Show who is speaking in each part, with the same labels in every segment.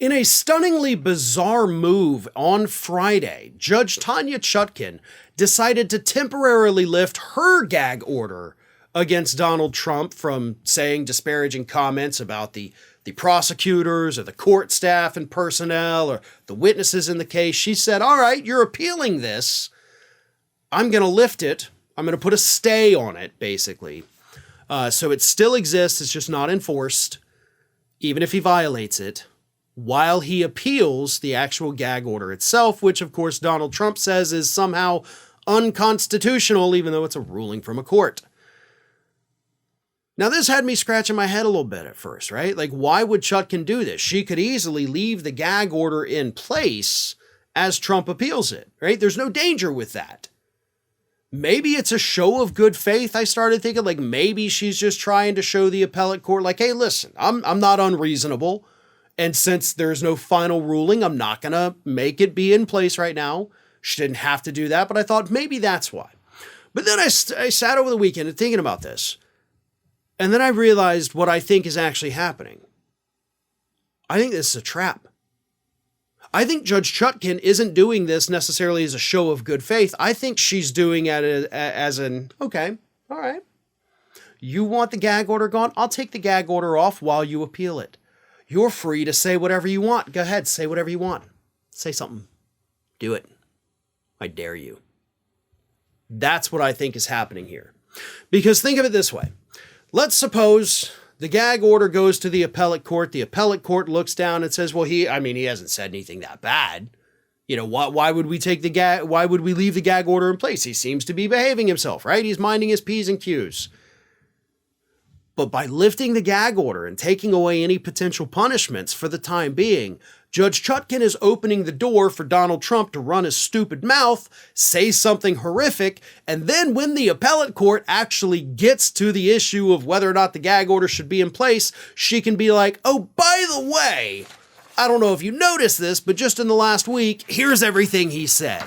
Speaker 1: In a stunningly bizarre move on Friday, Judge Tanya Chutkan decided to temporarily lift her gag order against Donald Trump from saying disparaging comments about the prosecutors or the court staff and personnel or the witnesses in the case. She said, all right, you're appealing this. I'm going to lift it. I'm going to put a stay on it, basically. So it still exists. It's just not enforced, even if he violates it, while he appeals the actual gag order itself, which, of course, Donald Trump says is somehow unconstitutional, even though it's a ruling from a court. Now, this had me scratching my head a little bit at first, right? Like, why would Chutkan do this? She could easily leave the gag order in place as Trump appeals it, right? There's no danger with that. Maybe it's a show of good faith. I started thinking, like, maybe she's just trying to show the appellate court, like, hey, listen, I'm not unreasonable. And since there's no final ruling, I'm not going to make it be in place right now. She didn't have to do that, but I thought maybe that's why. But then I sat over the weekend and thinking about this. And then I realized what I think is actually happening. I think this is a trap. I think Judge Chutkan isn't doing this necessarily as a show of good faith. I think she's doing it as an, okay, all right. You want the gag order gone? I'll take the gag order off while you appeal it. You're free to say whatever you want. Go ahead, say whatever you want. Say something. Do it. I dare you. That's what I think is happening here. Because think of it this way. Let's suppose the gag order goes to the appellate court. The appellate court looks down and says, well, he hasn't said anything that bad. You know, why would we why would we leave the gag order in place? He seems to be behaving himself, right? He's minding his P's and Q's. But by lifting the gag order and taking away any potential punishments for the time being, Judge Chutkan is opening the door for Donald Trump to run his stupid mouth, say something horrific, and then when the appellate court actually gets to the issue of whether or not the gag order should be in place, she can be like, oh, by the way, I don't know if you noticed this, but just in the last week, here's everything he said.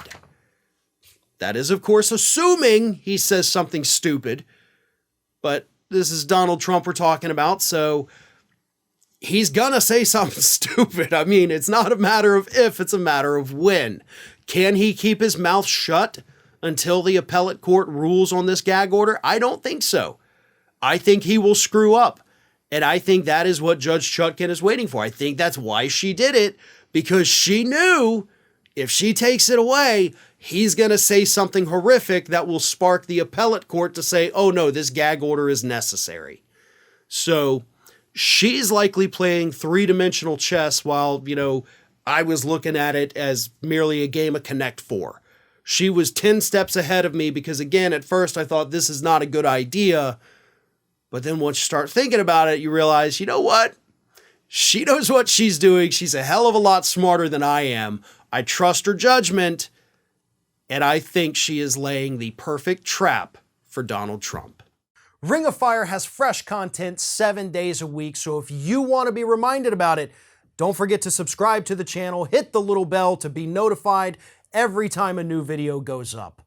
Speaker 1: That is, of course, assuming he says something stupid, but this is Donald Trump we're talking about, so he's gonna say something stupid. I mean, it's not a matter of if, it's a matter of when. Can he keep his mouth shut until the appellate court rules on this gag order? I don't think so. I think he will screw up. And I think that is what Judge Chutkan is waiting for. I think that's why she did it, because she knew if she takes it away, he's going to say something horrific that will spark the appellate court to say, oh no, this gag order is necessary. So she's likely playing three-dimensional chess while, you know, I was looking at it as merely a game of Connect 4. She was 10 steps ahead of me because, again, at first I thought this is not a good idea. But then once you start thinking about it, you realize, you know what? She knows what she's doing. She's a hell of a lot smarter than I am. I trust her judgment. And I think she is laying the perfect trap for Donald Trump. Ring of Fire has fresh content 7 days a week, so if you want to be reminded about it, don't forget to subscribe to the channel, hit the little bell to be notified every time a new video goes up.